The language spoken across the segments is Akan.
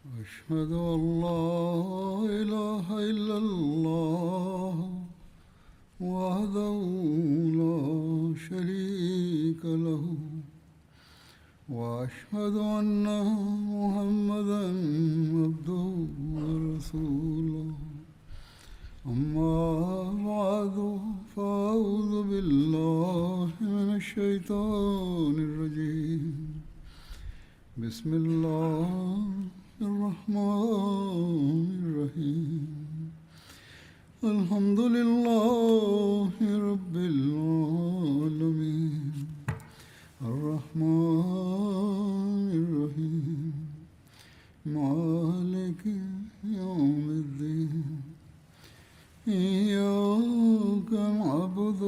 أشهد أن لا إله إلا الله وحده لا شريك له وأشهد أن محمدا عبده ورسوله أما بعد فأعوذ بالله من الشيطان الرجيم بسم الله الرحمن الرحيم الحمد لله رب العالمين الرحمن الرحيم مالك يوم الدين إياك نعبد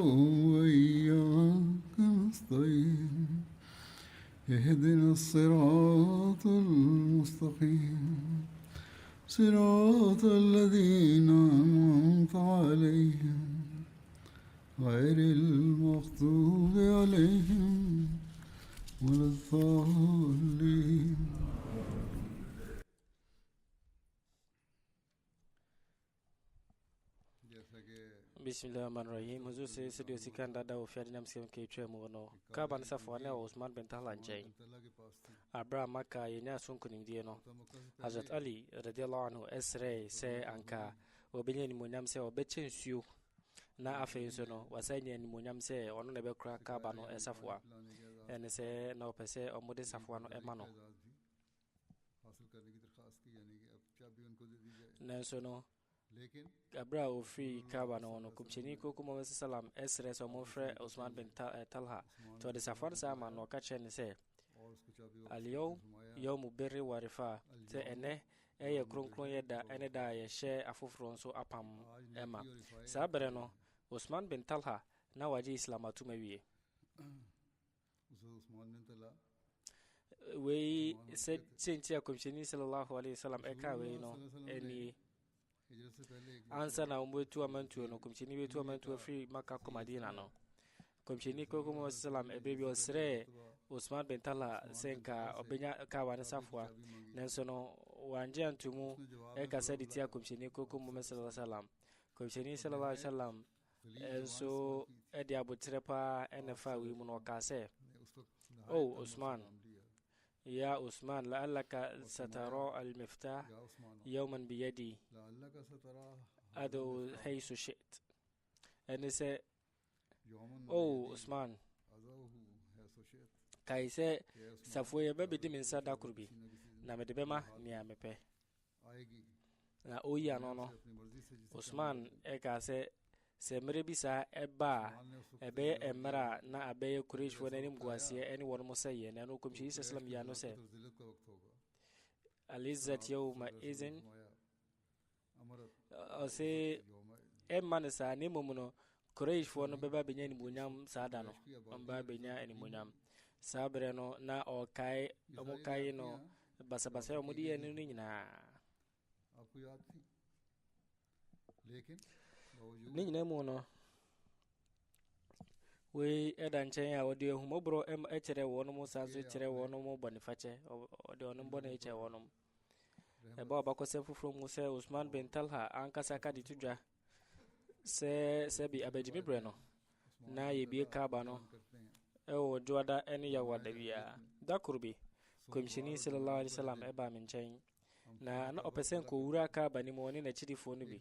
وإياك نستعين اهدنا الصراط المستقيم صراط الذين أنعمت عليهم غير المغضوب عليهم ولا الضالين. Bismillahirrahmanirrahim. Huzur sai su da sikan da dawo fiye da namskin ke ce mu no. Ka ban safa ne Usman bin Talhan jai. Abra Makka yana sun kunin die no. Hazrat Ali radiyallahu anhu esre sai anka obinye ni munyam sai obechin su na afen so no wasanye ni munyam sai ono na be kra ka ba no esafwa. Ene sai na opese omude safwa no emano. Nanso no Abra ofi kaba na wono kumchini ko kuma wasu salam esre so mo fre Usman bin Talha to da safar sa ma no kache ne se aliyo yawmu birri wa rifa te ene eye kronkron yeda ene da ye she afofro so apam ema sabere no Usman bin Talha na waje islamatu mawiye we said chinti kumchini sallallahu alaihi wasallam eka we no eni ansa na umwetu amantu no kumchini wetu amantu free Makka ko Madina no kumchini ko kuma sallam ebebi osre Usman bin Talha senka obenya ka wane safwa nanso no wanje antumu e ka sedi tia kumchini ko kuma sallam kumchini sallallahu alaihi wasallam enso edi abutrepa enefa wi muno ka se oh Usman يا عثمان لعلك سترى المفتاح يوما بيدي أدعو حيث شئت أنسى أو عثمان كايسة سفوية ببدي من سادا كربي نامد بما نيامي na oyi anono Usman ekase se mere bisa eba ebe emra na abe Quraysh wona nim gwasiye eni won musaye na no kumshi sallam ya no se alizat yawma izin ose emman sa ni mumuno Quraysh won beba benya ni munyam sada no amba benya eni munyam sabre no na o kai o kai no basa o mudi eni ni nyina ni nyina mu no we edan chen ya wodi hu mobro chere wono mo sanso chere wono mo boniface odi ono bone chere wono e ba ko se fufro mu se Usman bin Talha an kasa ka ditudwa se bi abejimi breno na ye bi ka ba no e o joda eni ya wada biya da kurbi komshini sallallahu alaihi wasallam e ba min chen na opesen ko wura ka bani mo ni na chidi fo no bi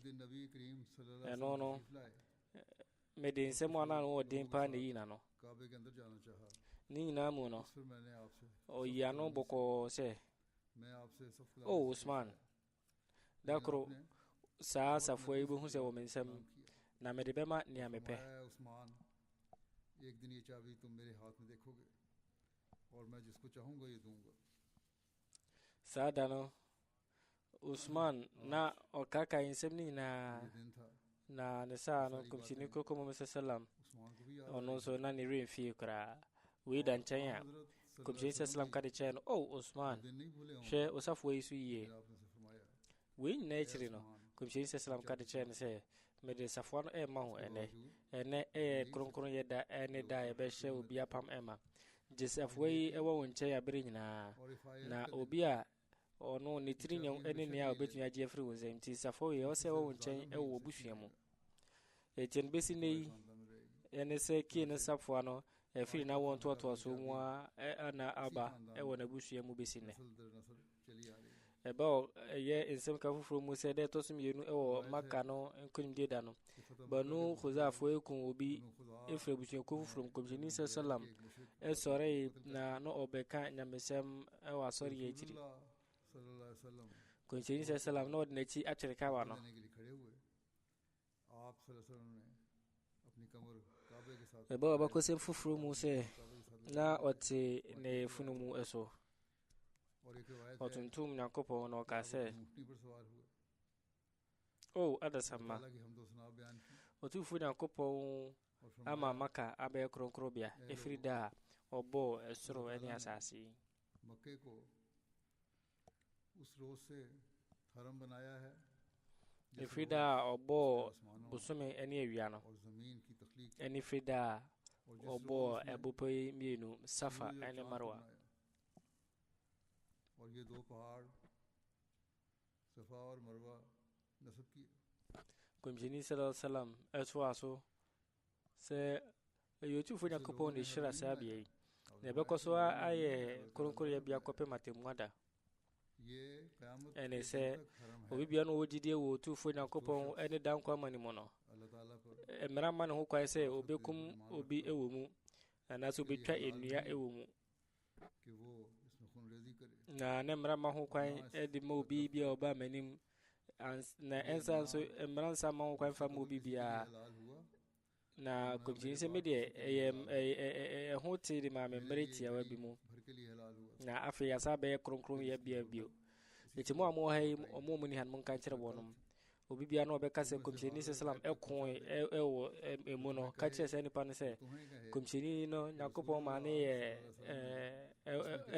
no no medin se mo na no din pa ne yina no ni na mo no o ya no boko se oh Usman dakro sa fo ibu hu se wo men sem na me de bema ni amepe एक दिन ये चाबी तुम मेरे हाथ में देखोगे और मैं जिसको चाहूंगा ये दूंगा sadano Usman na okaka insemni na nesa no kumchini ko kuma sallam ono so na ni refi kra we dan chanya kumchini sallam ka de chen oh Usman she usaf we su ye we nature no kumchini sallam ka de chen se me de safwan e ma ho ene e kronkron yeda ene da e be she obi apam ema jisaf we e wo nche ya bere nyina na obi a ono ne tiri nya ene ne a obetumi agye afiri wo nsam ti safo ye ose wo nkyɛn wo busua mu eten besi nei ene se ki ne safo ano afiri na won to so mu na aba wo na busua mu besi ne eba ye ensem ka fufuro mu se de to sum yenu wo maka no nkunim de da no banu khuzafo ekun obi efre busua ko fufuro ko jini sallam sore na no obeka nyamesem wa sore ye jiri ko jini sallam no de ci atire ka wa no eba ba ko se fufuro mu se na ote ne funu mu eso otuntum nyankopɔn na ɔka sɛ adasama ɔtumfo nyankopɔn ama maka abɛyɛ kronkrobea ɛfiri da a ɔbɔɔ ɛsoro ne asase ɛfiri da a ɔbɔɔ bosome ne awia no ɛne firi da a ɔbɔɔ ɛbopɔ yi mmienu safa ne marwa और ये दो पहाड़ सफा और मरवा नस्ब किए Kumjini sallallahu alaihi wasallam etwaso se yotufu nyakopon ne shira sabiye ne bekoso aye kronkro ya bia kope matemwada ये क़यामत ene se obi bia no wogidie wo tufu nyakopon ene dan kwa mani mono अल्लाह ताला पर emra man ho kwan se obekum obi ewo mu na so betwa enua ewo mu कि वो इसमें खूनरेज़ी करे na ne mra ma ho kwan edi ma obi bia oba manim na ensa so emra nsa ma ho kwan fa ma obi bia हलाल हुआ na kumjini se medie ho ti di ma memre tia wa bi mu भर के लिए हलाल हुआ na afi ya sabe kronkron ya bia bio eti mo amo hay omo mu ni han mon kan kire wonom obi bia no obeka se kumjini se salam ekon ewo emu no ka kire se nipa ne se kumjini no nyakopon ma ne ye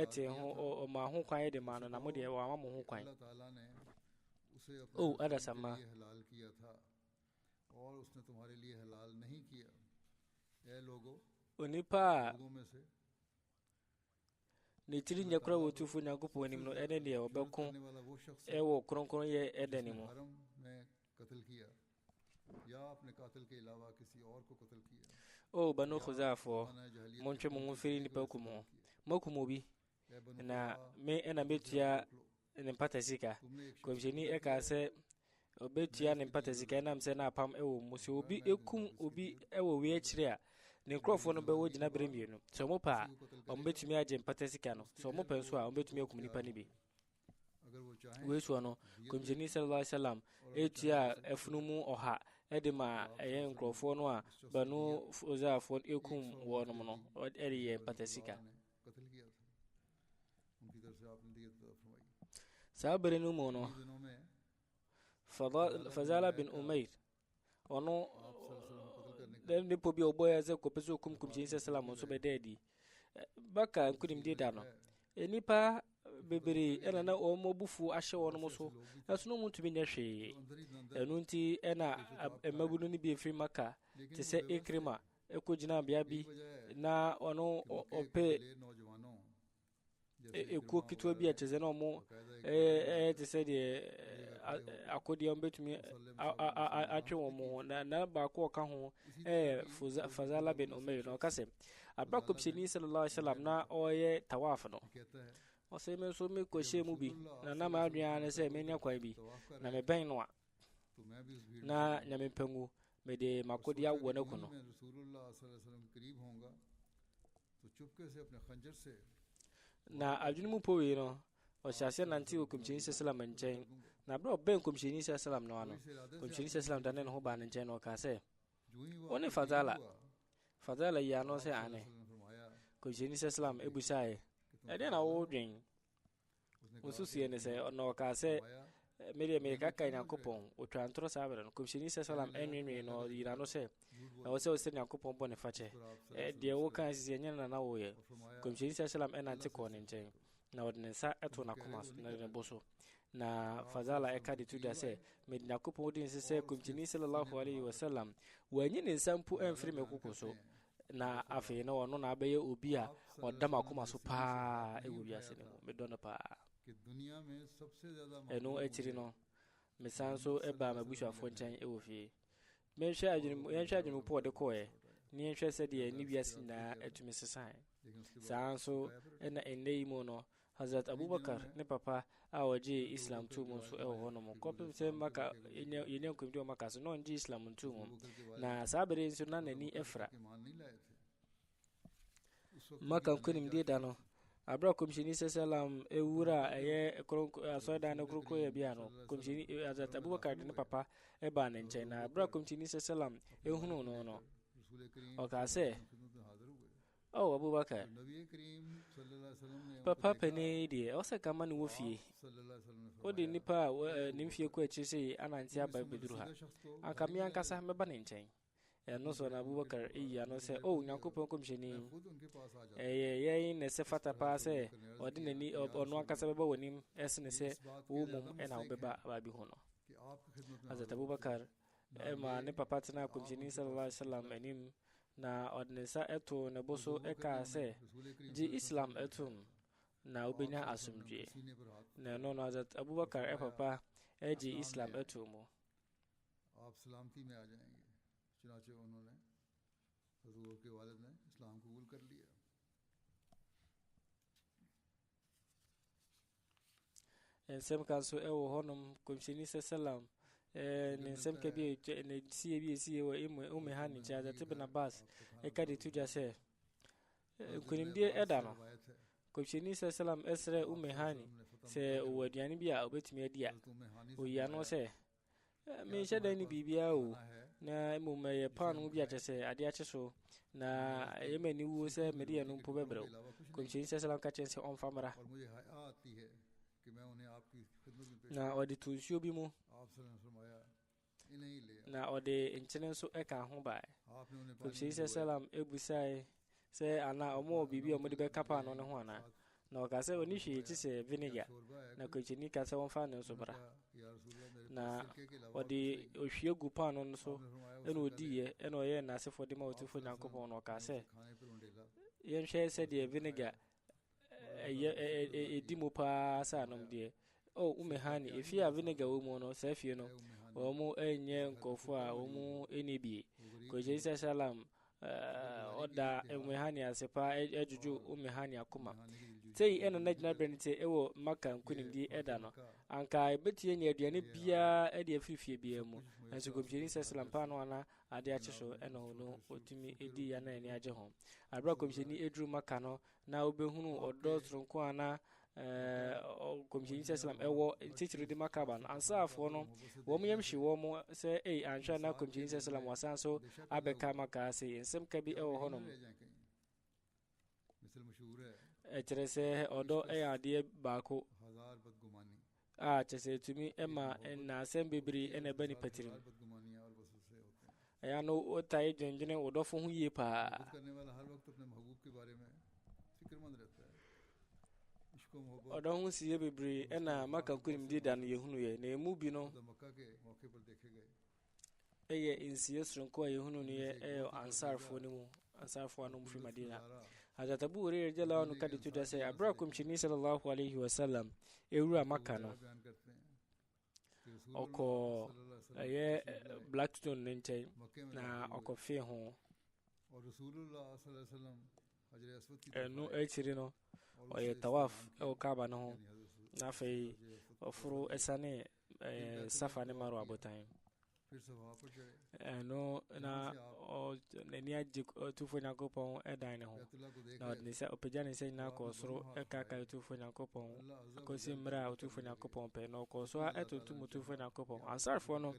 eti ho o ma ho kwan de ma no na mo de wa ma mo ho kwan अल्लाह ताला ने उसे अपने adasama लिए हलाल किया था और उसने तुम्हारे लिए हलाल नहीं किया ए लोगों onipa लोगों में से ne tiri nyakura wotufu nyakopon nim no ene de obeko करने वाला वो शख्स है ewo kronkron ye edeni mo हरम में कत्ल किया या अपने कातिल के अलावा किसी और को कत्ल किया banu khuzafo माना जहलियत monche mo firi ni pa kumo makumo bi ए बनु na खुदा, me ena betua ne mpata sika तुमने एक komjeni e ka se obetua ne mpata sika na mse na apam ewo musi obi ekum obi ewo we akire a ne nkrofo no be wo gina bere mienu so mo pa o mbetumi age mpata sika no so mo pa nso a o mbetumi akum nipa ni bi अगर वो चाहें we so no komjeni sallallahu alaihi wasallam etua efunumu oha edema eye nkrofo no a banu uzafo ekum wo no no eri ye mpata sika ने कत्ल किया था उनकी तरफ से आपने दिया फरमाई sabere no mo no इन दिनों में Fazala bin Umair ono आप कत्ल करने का den de pobi oboya ze ko peso kum jinse salam so be dedi baka nkudim de da no enipa bebere ena na o mo bufu ahye wono mo so eso no muntu bi nya hwe अंदर ही अंदर enu nti ena emabunu ni bi efiri maka te se ekrima ekogina bia bi na ono ope ले नौजवानों ekuo kitwa bi acheze na omo te se de akodi ambetumi atwe omo na ba ko ka ho Fazala bin Umair no kase abakobshini sallallahu alaihi wasallam na oye tawaf no कहता है o se me so me ko shemu bi na ma adua ne se me nya kwan bi na me ben no a तो मैं भी उस भीड़ na nya me pangu me de makodi awo na kuno में रसूलुल्लाह सल्लल्लाहु अलैहि वसल्लम के करीब होऊंगा तो चुपके से अपने खंजर से na adwunu po wi no o hyase nanti okumchini sallallahu alaihi wasallam nchen na bro ben kumchini sallallahu alaihi wasallam no इस इरादे से kumchini sallallahu alaihi wasallam no ho ba nchen no ka se जो ही वो Oni आपके Fazala. करीब हुआ, Fazala ya no se ane रसूलुल्लाह ने फरमाया kumchini sallallahu alaihi wasallam ebusae कि तुम ede na wo dwen उसने कहा ususu ne se no ka se फरमाया media america kai na kopon otwa ntoro sabere no kumchini sallallahu alaihi wasallam enwenwe no yira no se झूठ na wo se o se na kopon bo ne fache पर आप de wo kan sisi enya na wo ye और फरमाया kumchini sallallahu alaihi wasallam ena te ko ne nchen na wo ne sa eto na koma na ne boso na Fazala eka de tuda se medina kopon din se kumchini sallallahu alaihi wasallam wanyi ne sampu emfiri mekokoso na afi na wono na abaye obi a odama koma so pa ewo wiase ne mo medona pa eno etiri no mesan so eba mabusuafo nkyɛn ɛwɔ fie menhwɛ adwene po de kɔɛ ni nhwɛ sɛ de ni wiase na atumi sesan saa nso ɛna enne yi mu no Hazrat Abubakar ne papa a wɔgye Islam tu mu nso ɛwɔ hɔ no mo kɔpem sɛ maka yɛnya nkomdi maka so na ɔngye Islam tu mu na saa bere nso na n'ani ɛfra maka nkonim de da no abra komshini sallam ewura ɛyɛ asɔdan no krokro ya bia no komshini Hazrat Abubakar ne papa ɛba ne nkyɛn na abra komshini sallam ehunu no ɔka sɛ oh Abubakar papa pani de ɔsɛ kama ne wɔ fie ɔde nipa nimfie kɔ akyi sɛ ananti aba beduru ha anka me ankasa meba ne nkyɛn ɛno so na Abubakar iya no sɛ oh Nyankopɔn komhyɛni yɛn ne sɛ fata paa sɛ ɔde n'ani ɔno ankasa bɛba w'anim ɛsene sɛ wo mom ɛna wobɛba abaabi ho no Hazrat Abubakar ɛma ne papa tena komhyɛni sallallahu alaihi wasallam anim na ɔde ne nsa ɛto ne bo so ɛkaa sɛ gye Islam ɛtom na wobɛnya asomdwe na ɛno no Hazrat Abubakar ɛpapa ɛgye Islam ɛto mu चुनाचे उन्होंने हुजूर के वालिद ने इस्लाम कबूल कर लिया ensem kan so ɛwɔ hɔnom komhyɛni sallam ne nsɛm ka bi ne sie bi sie wɔ umme hani cha Hazrat Ibn Abbas ɛka de tudwa sɛ nkonimdie ɛda no komhyɛni sallam ɛsrɛ umme hani sɛ ɔwɔ aduane bi a ɔbɛtumi adi a ɔyia no sɛ menhyɛ da ne biribia o na mmom ɛyɛ paano bi akyɛ sɛ ade akye so na ɛyɛma ni wuo sɛ mede yɛ no mpo bɛbrɛw komhyɛni sallam ka kyerɛ sɛ ɔmfa mmara na ɔde to nsuo bi mu na ɔde nkyene nso ɛka ho bae komhyɛni sallam ɛbusae sɛ ana ɔmo biribi a ɔmode bɛka paano no ho ana na ɔka sɛ ɔne hwee kye sɛ vinegar na komhyɛni ka sɛ wɔmfa ne nso bra na ɔde ohwie gu paano no so ɛna ɔdiiɛ ɛna ɔyɛ n'asefo de ma ɔtufo Nyankopɔn na ɔka sɛ yɛnhwɛ sɛ deɛ vinegar ɛdi mu paa sɛ anom deɛ umme hani efie a vinegar wɔ mu no saa fie no wɔn ɛnyɛ nkɔfo a wɔn ɛne bie komhyɛni sallam ɔda umme hani ase paa ɛdwodwo umme hani akoma sei ɛna na gyina bɛn te ɛwɔ maka nkonimdi ɛda no anka ɛbɛtie nya aduane biara ɛde afirifie biara mu nso komhyɛni sallam paa no ana ade akye so ɛna ɔno ɔtumi ɛdi ya na ɛne agye ho abra komhyɛni ɛduru maka no na wobɛhunu ɔdɔ soronko ana komhyɛni sallam ɛwɔ ntitiri de makaba no ansaafoɔ no wɔn yɛmhye wɔn sɛ anhwɛ na komhyɛni sallam wasan so abɛka maka sɛ nsɛm ka bi ɛwɔ hɔnom ɛkyerɛ sɛ ɔdɔ ɛyɛ adeɛ baako a kyerɛ sɛ tumi ɛma naasɛm bebree ɛna ɛba nipa tirim ɛyɛ no wotae dwendwene wodɔfo ho yie paa ɔdɔ ho sie bebree ɛna maka nkonimdi da no yɛhunu yɛ na emu bi no ɛyɛ nsie soronko a yɛhunu no yɛ ɛyɛ ansarfoɔ no mu ansarfoɔ anom fi Madina Hazrat Abu Hurairah radiyallahu anhu ka de tudwa sɛ abra komhyɛni sallallahu alaihi wasallam ewura maka no ɔkɔ ɛyɛ Blackstone ne nkyɛn na ɔkɔfee ho ɛno akyiri no ɔyɛ tawaf ɛwɔ Kaaba no ho na afei ɔforo ɛsane Safa ne Marwa abotan ɛno na n'ani agye ɔtufo Nyankopɔn ɛdan ne ho na ɔde ne sɛ ɔpagya ne nsa nyinaa kɔɔ soro ɛkaka ɔtufo Nyankopɔn akɔsi mmerɛ a ɔtufo Nyankopɔn pɛ na ɔkɔɔ so a ɛtontom ɔtufo Nyankopɔn ansarfoɔ no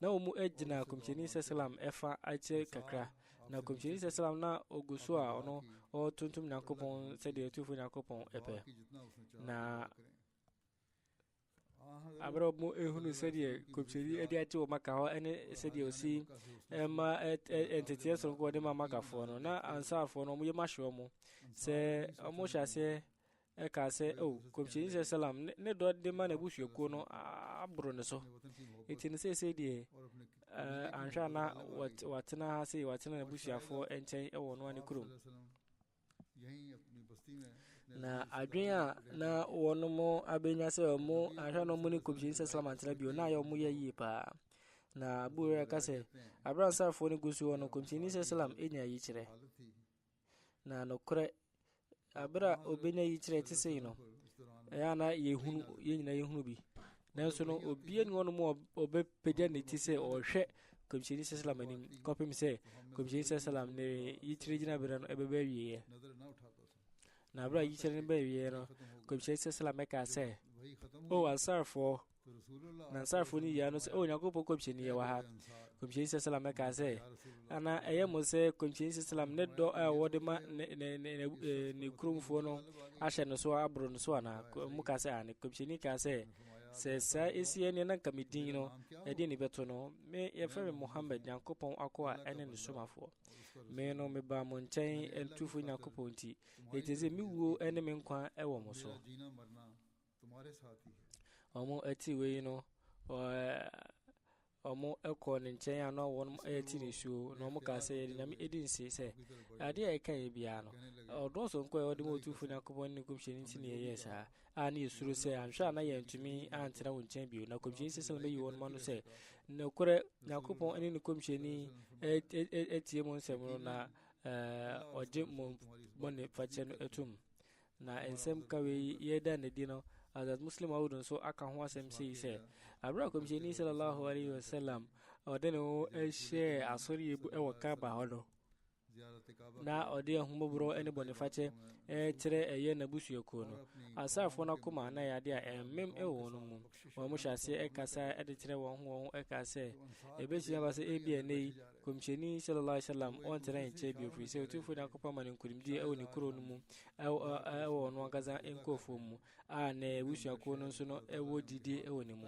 na wɔn agyina komhyɛni sallam ɛfa akyɛ kakra na komhyɛni sallam na ɔgu so a ɔno ɔtontom Nyankopɔn sɛdeɛ ɔtufo Nyankopɔn ɛpɛ na abra mo ehunu sɛdeɛ komhyɛni ɛde agye wɔ maka hɔ ɛne sɛdeɛ osi ɛma ɛnteteɛ soronko ɔde ma makafoɔ no na ansarfoɔ no ɔmo yɛ mahwɛ ɔmo sɛ ɔmo hyɛ aseɛ ɛka sɛ komhyɛni sallam ne dɔ de ma n'abusuakuo no aboro ne so eti ne sɛ deɛ anhwɛ na watena ha sɛ watena n'abusuafoɔ nkyɛn ɛwɔ no ane kurom na adwene na wono mo abenya se mo ahwa no mo ni kɔmhyɛni sallam antena bio na ya mo yɛ yi pa na abu ya kase abran sarfo ni gusu wono kɔmhyɛni sallam enya yi kyerɛ na no kore abra obenya yi kyerɛ te sei no ya na yehunu yenyina yehunu bi nanso no obi ani wono mo obepagya ne ti se ɔhwɛ kɔmhyɛni sallam anim kɔpem sɛ kɔmhyɛni sallam ne yi kyerɛ gyina bere no ɛbɛbɛ wiye na abra yi kyerɛ ne bɛ wiye no kɔmhyɛni sallam ka sɛ o ansarfo na ansarfo ni ya no sɛ o nyankopɔn kɔmhyɛni yɛ wa ha kɔmhyɛni sallam ka sɛ ana ɛyɛ mo sɛ kɔmhyɛni sallam ne dɔ a wɔde ma ne kuromfoɔ no ahyɛ no so aboro no so ana mu ka sɛ ane kɔmhyɛni ka sɛ sɛ saa ɛsi ne na nka medin no ɛde ne bɛto no me yɛfrɛ me Muhammad nyankopɔn akɔ a ɛne ne somafoɔ me no meba mo nkyɛn ɛntufo nyankopɔn nti ɛte sɛ me wuo ɛne me nkwa ɛwɔ mo so ɔmo ɛti wei no ɔmo ɛkɔ ne nkyɛn a na wɔn ɛti ne suo na ɔmo ka sɛ yɛde nyame ɛdi nse sɛ adeɛ a ɛka yɛ biara no ɔdɔɔso nkɔ a ɔde ma ɔtufo nyankopɔn ne kɔmhyɛni nti ne yɛyɛ saa a ne yɛsuro sɛ anhwɛ a na yɛntumi antena wo nkyɛn bio na kɔmhyɛni sɛ sɛ bɛyi wɔn ma no sɛ nokorɛ nyankopɔn ne ne kɔmhyɛni ɛtie mu nsɛm no na ɔgye mo bɔne fakyɛ no atum na nsɛm ka wei yɛda ne di no azat muslim awudu nso aka ho asɛm sei sɛ abra kɔmhyɛni sallallahu alaihi wasallam ɔde ne ho ɛhyɛ asɔre ebu ɛwɔ Kaaba hɔ no na ɔde ahomɔborɔ ɛne bɔnefakyɛ ɛkyerɛ ɛyɛ n'abusuakuo no asarfoɔ no akoma na yɛade a ɛmmem ɛwɔ no mu wɔn mo hyɛ aseɛ ɛkasa ɛde kyerɛ wɔn ho ɛka sɛ ɛbɛhyia ba sɛ ebi ɛnɛ yi kɔmhyɛni sallallahu alaihi wasallam ɔntena nkyɛn bio firi sɛ ɔtumfoɔ nyankopɔn ma ne nkonimdie ɛwɔ ne kuro no mu ɛwɔ no ankasa nkɔɔfoɔ mu a na abusuakuo no nso no ɛwɔ didie ɛwɔ ne mu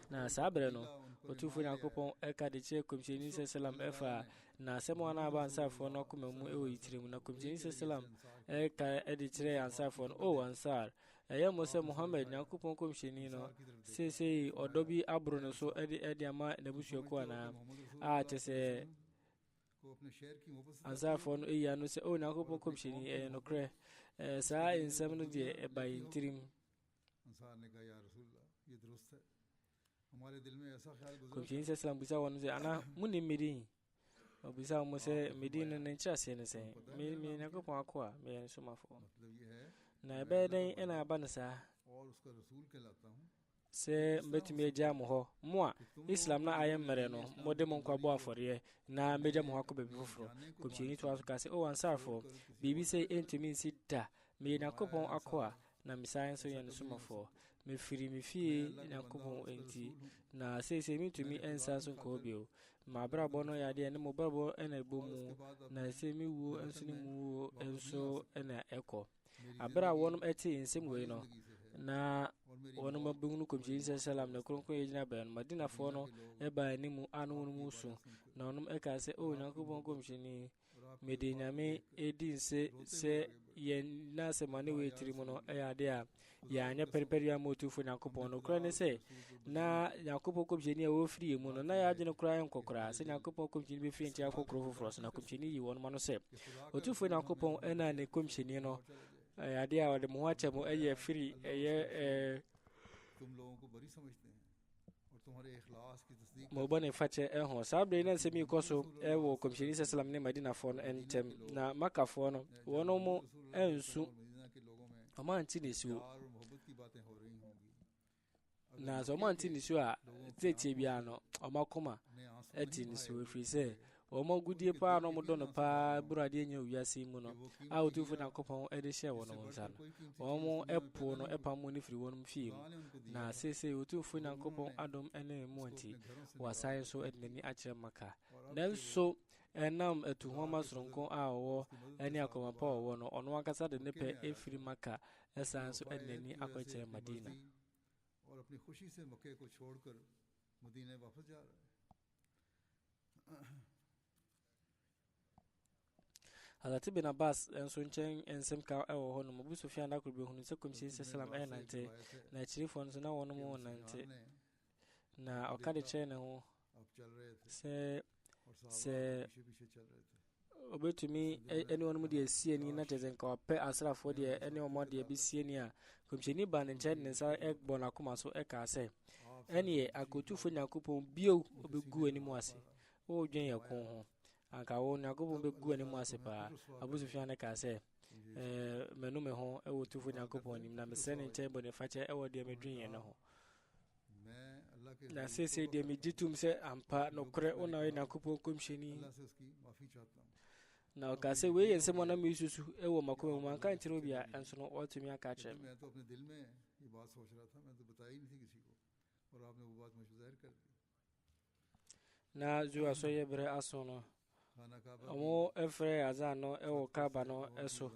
na saa berɛ no ɔtumfoɔ nyankopɔn ɛka de kyerɛ kɔmhyɛni sallam ɛfa na asɛm a na aba ansarfoɔ no akoma mu ɛwɔ yitire mu na kɔmhyɛni sallam ɛka ɛde kyerɛ ansarfoɔ no o ansar ɛyɛ mo sɛ Muhammad nyankopɔn kɔmhyɛni no seesei ɔdɔ bi aboro no so ɛde ama n'abusuakuo anaa a kyɛ sɛ ansarfoɔ no ɛyia no sɛ o nyankopɔn kɔmhyɛni ɛyɛ nokorɛ saa nsɛm no deɛ ɛba yɛ ntirim kɔmhyɛni sallam bisa wɔn sɛ ana munim medin ɔbisa mo sɛ medin no ne nkyerɛaseɛ no sɛ me nyankopɔn akɔ a meyɛ ne somafoɔ na ɛbɛyɛ dɛn ɛna aba no saa sɛ mbɛtumi agya mo hɔ mo a islam na ayɛ mmerɛ no mode mo nkwa bɔ afɔreɛ na mbɛgya mo hɔ akɔ baabi foforɔ kɔmhyɛni toa so ka sɛ o ansarfoɔ biribi sɛ ɛntumi nsi da meyɛ nyankopɔn akɔ a na mesae nso yɛ ne somafoɔ mefiri me fie nyankopɔn enti na seesei mentumi ɛnsa so nkɔɔ bio ma abrabɔ no yɛ adeɛ ne mo brabɔ ɛna ɛbɔ mu na sɛ me wuo nso ne mu wuo nso ɛna ɛkɔ abra a wɔnom ɛte nsɛm wei no na wɔnom abɛhu no kɔmhyɛni sallam na kronkron yɛgyina bɛn no madinafoɔ no ɛbaa anim a no wɔnom so na wɔnom ɛka sɛ o nyankopɔn kɔmhyɛni mede nyame ɛdi nse sɛ yɛn na asɛm a ne wɔ ɛtiri mu no ɛyɛ adeɛ a yɛanyɛ pɛrepɛre ama ɔtumfoɔ nyankopɔn no korɛ ne sɛ na nyankopɔn kɔmhyɛni a wɔfiri mu no na yɛagye no koraa nkɔkoraa sɛ nyankopɔn kɔmhyɛni bɛfiri nkyɛn akɔkorɔ foforɔ so na kɔmhyɛni yi wɔn ma no sɛ ɔtumfoɔ nyankopɔn ɛna ne kɔmhyɛni no ɛyɛ adeɛ a wɔde mo ho akyɛ mo ɛyɛ firi ɛyɛ mɔbɔ ne fakyɛ ɛho saa berɛ na nsɛm yi kɔ so ɛwɔ kɔmhyɛni sallam ne madinafoɔ no ɛntɛm na makafoɔ no wɔno mo ɛnsu ɔma nti ne suo na sɛ ɔma nti ne suo a tietie biara no ɔma koma ɛti ne suo ɛfiri sɛ ɔma gudie paa na ɔmodɔ no paa buradeɛ nya owiase mu no a ɔtumfoɔ nyankopɔn ɛde hyɛ wɔ no nsa no ɔmo ɛpo no ɛpam mu no firi wɔnom fie mu na seesei ɔtumfoɔ nyankopɔn adom ɛne mu nti wasae so ɛde n'ani akyerɛ maka nanso ɛnam atuhoma soronko a ɔwɔ ɛne akɔma pa ɔwɔ no ɔno ankasa de ne pɛ ɛfiri maka ɛsan so ɛde n'ani akɔkyerɛ madina Hazrat bin Abbas nso nkyɛn nsɛm ka ɛwɔ hɔ nom Abu Sufyan da koro bɛhunu sɛ kɔmhyɛni sallam ɛnante na akyirifoɔ nso na wɔn mo nante na ɔka de kyerɛ ne ho sɛ obetumi anyone mu de sie ni na tezen ka ope asrafo de ene omo de bi sie ni a komsheni ba ne nchen ne sa egbo na kuma so e ka se ene akotufo Nyankopon bio obegu animu ase o dwen yakon ho anka wo Nyankopon begu animu ase pa Abu Sufyan ne ka se menu me ho e wo tufo Nyankopon nim na mese ne nchen bone fache e wo de medwen ye ne ho na se de me jitum se ampa no kre ona Nyankopon komsheni na ka se we yense mo na me susu e wo makome mu anka ntiro bia enso no otumi aka chem मैं तो अपने दिल में ये बात सोच रहा था मैं तो बताई नहीं थी किसी को और आपने वो बात मुझे ज़ाहिर कर दी na zuwa so ye bre aso no खाना काबा omo efre azan no e wo kaba no eso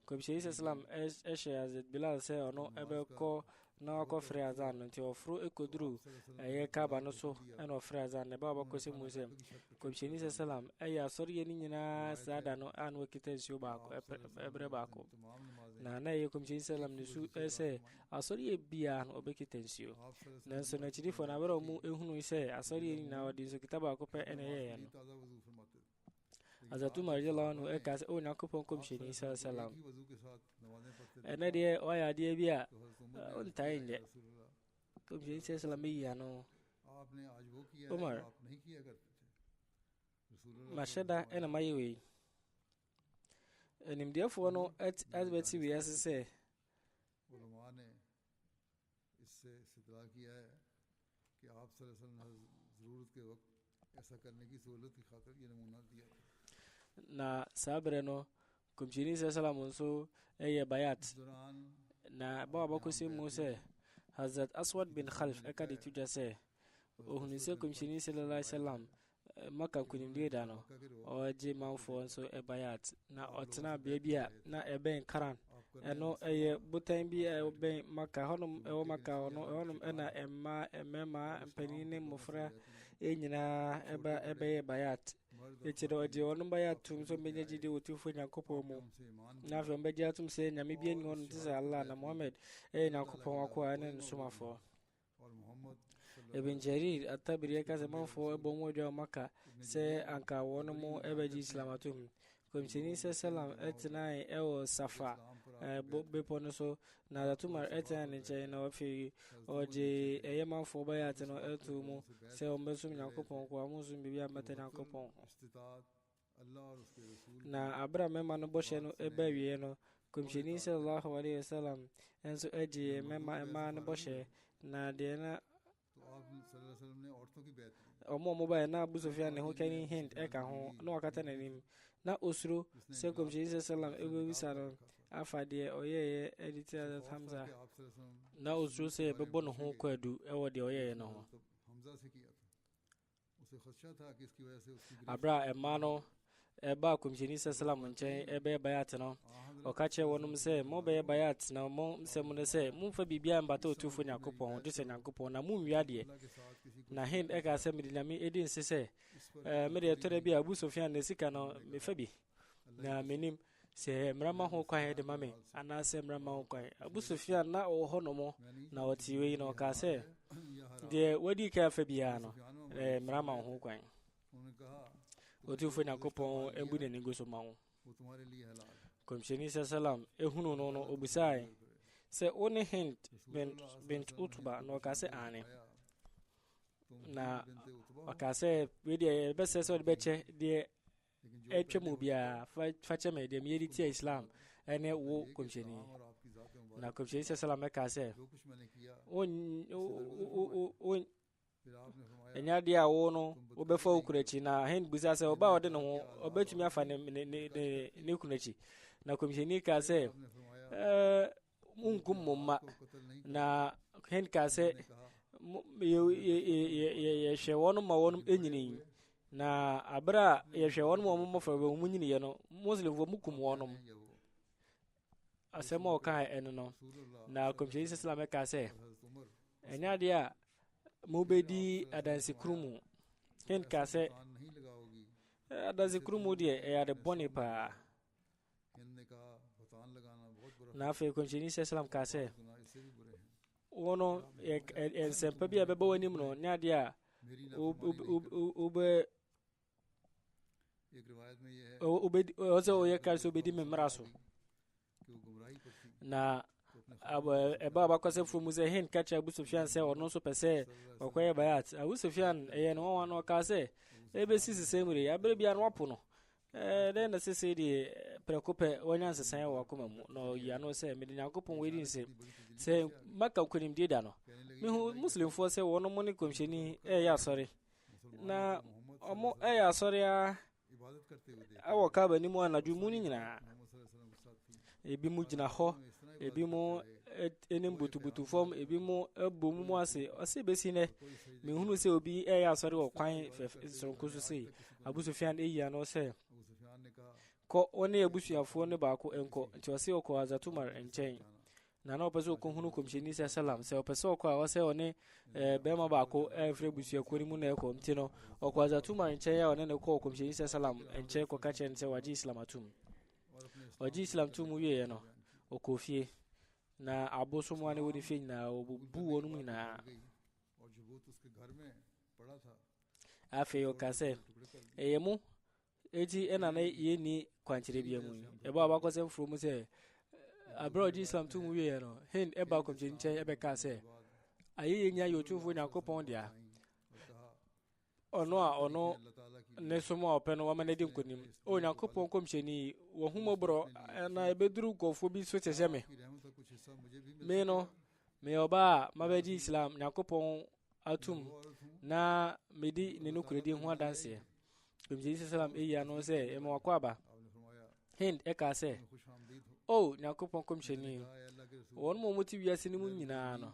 komsheni islam e she azet bilal se ono ebe ko na ko fre azan no ti ofru ekoduru ye kaba no so e no fre azan ne baba ko se muse komsheni islam e ya sori ye ni nyina sada no an wekite si ba ko ebre ba ko na ye komsheni islam ne su ese asori ye bia no obekite nsio na so na chirifo na bero mu ehunu ise asori ye ni na odi so kitaba ko pe ene ye no ताज़ा वज़ू फरमाते थे azatu marjala no e ka se o Nyankopon komsheni sallam की वज़ू के साथ नमाज़ें पढ़ते थे ene de o ya de bia तो हज़रत उमर on ने tainde रसूलुल्लाह komsheni sallam ya no आपने आज वो किया है उमर जो आप नहीं किया करते थे रसूलुल्लाह mashada ena mayewe enimdiafo no atbeti wi asese उलमा ने इससे इस्तदलाल किया है कि आप सल्लल्लाहु अलैहि वसल्लम ने ज़रूरत के वक्त ऐसा करने की सहूलत की खातिर ये नमूना दिया था na sabre no komsheni sallam so eye bayat इस दौरान na baba ko se muse Hazrat Aswad bin Khalf akadi tujase ohunise komsheni sallallahu alaihi wasallam maka kunimde da no oje manfo so e bayat na otna bia na eben karan eno eye butan bi eben maka honum e maka honum ena emma empenine mofra enyina ebe bayat echiro oje onum bayat tum so menye jide otufo Nyankopon mu na fe mbeje atum se nyame bi eni on tisa Allah na Muhammad Nyankopon akwa ne nsumafo और Mohammad Ibn Jarir at-Tabari ka zaman fo ebo mo do maka se anka wono mo ebeji islamatum komsheni sallam etnai ewo safa be pono so na datumar etan ne na ofi oje eyema fo bayat no etu mu se o mesum Nyankopon ko amuzum bibia mata Nyankopon इस्तिताअत अल्लाह और उसके रसूल na Abraham mema boshe no ebe wie no komsheni sallallahu alaihi wasallam enso eji mema no boshe na de na तो आप सल्लल्लाहु अलैहि वसल्लम ने औरतों की बैत की omo mobile na Abu Sufyan ne ho kani hint e ka ho na wakata na nim na osuro se komsheni sallam ebe wisaro afade oyeye editor Hamza कि आप सल्लल्लाहु अलैहि वसल्लम na osuro se be bono ho kwadu e wo de oyeye no ho तो हमजा से किया था उसे खदशा था कि इसकी वजह से उसकी abra emano eba komsheni sallam nchen ebe bayat no okache wonum se mo be bayat na mo se mo se mu fa bibia mbata otufo Nyankopon ho de se Nyankopon na mu nwiade अल्लाह के साथ किसी को na hin e ka se midinami edin sese me de tore bi Abu Sufyan ne sika no me fa bi na menim se mrama ho kwan de mame ana se mrama ho kwan Abu Sufyan na o ho no mo na otiwe no ka se de wadi ka fa bia no mrama ho kwan उन्होंने कहा otufo Nyankopon embu ne nigo so ma ho वो तुम्हारे लिए हलाल है komsheni sallam ehunu no no obusai se oni Hind bint Utba no ka se ane na बिनते Utba akase we de be se so de beche de लेकिन जो etwemu bia fache me de yeri ti Islam ene wo komsheni और आपकी जात मुबारक na komsheni sallam ka se जो कुछ मैंने किया o फिर आपने फरमाया enya dia wo no obefa okurachi na Hind busa se oba ode no obetumi afa ne kunachi na komsheni ka se आपने फरमाया munkum mumma तो कत्ल नहीं na Hind ka se कहा ye hwe wonu ma wonu enyini na abra ye hwe wonu mo mo fa be mu nyini ye no muslim vo mukum wonu या वो asema o kai eno no रसूलुल्लाह na komsheni sallam ka se हज़रत Umar enya dia mu bedi adansi krumu Hind ka se कान नहीं लगाओगी adansi krumu die e ade boni pa Hind ने कहा फतान लगाना बहुत बुरा na fe komsheni sallam ka se गुनाह इससे भी बुरे हैं wono en sempa bia be bo wani no nya dia मेरी ube obedi ozo oye karso obedi memraso na eba ba kwase fu muze hin kacha Abu Sufyan se ono so pese okoye bayat Abu Sufyan no wan no ka se ebe sisi semuri abere bia no apo no den na sese di preocupe wonya nsesan ya wakoma mu no ya no se me nya kopon we din se maka kunim di da no me hu muslim fo se wono mo ni komsheni ya sorry na omo ya sorry a awo ka ba ni mo anaju mu ni nyina ebi mu jina ho ebi mu enim butu form ebi mu ebomu mu ase besi ne me hunu se obi ya sorry wo kwan sonko so se Abu Sufyan ya no se ko one abusuafo ne baako enko nti wase okọ azatumar enchen na na opese okọ hunu komsheni se salam se opese okọ a wase one bema baako efre busuako ni mu na ekọ nti no okọ azatumar enchen ya one ne ko komsheni se salam enchen ko kache nse waji islamatum waji islam tum wiye no okofie na aboso mu ane woni fe na obu wonu mu na afe yo kase eyemu eti ena na yeni kwanchire bia mu eba abakose fro mu se abroad islam tu mu ye no hin eba komche nche ebe ka se aye nya yo tumfo nyakopon dia ono ne somo openo wa manedi nkonim o nyakopon komche ni wo humo bro na ebeduru gofo bi so cheseme me no me oba mabeji islam nyakopon atum na medi ne no kuredi ho adanse komje salam ya no se e mo kwaba hind e ka se o nyakopon komsheni won mo moti wiase ni mu nyina no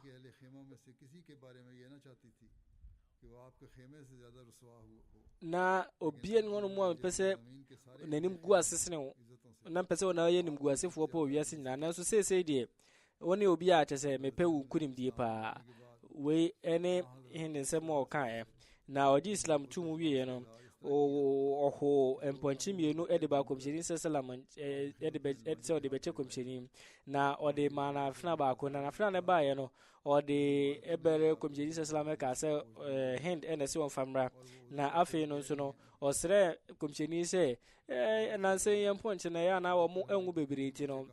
na obien ngono mo pese nanim gu asesene na pese wona ye nim gu asefo po wiase nyina na so se die woni obi a chese mepe wu kunim die pa we ene hind nsemo ka na oji islam tu mu wiye no oho emponchi mienu ediba komsheni salam edebe che komsheni na ode mana fina ba ko na fina ne ba ye no ode ebere komsheni salam ka se hand NS on famra na afi no so no osre komsheni se na se emponchi na ya na wo mu enwu bebere ti no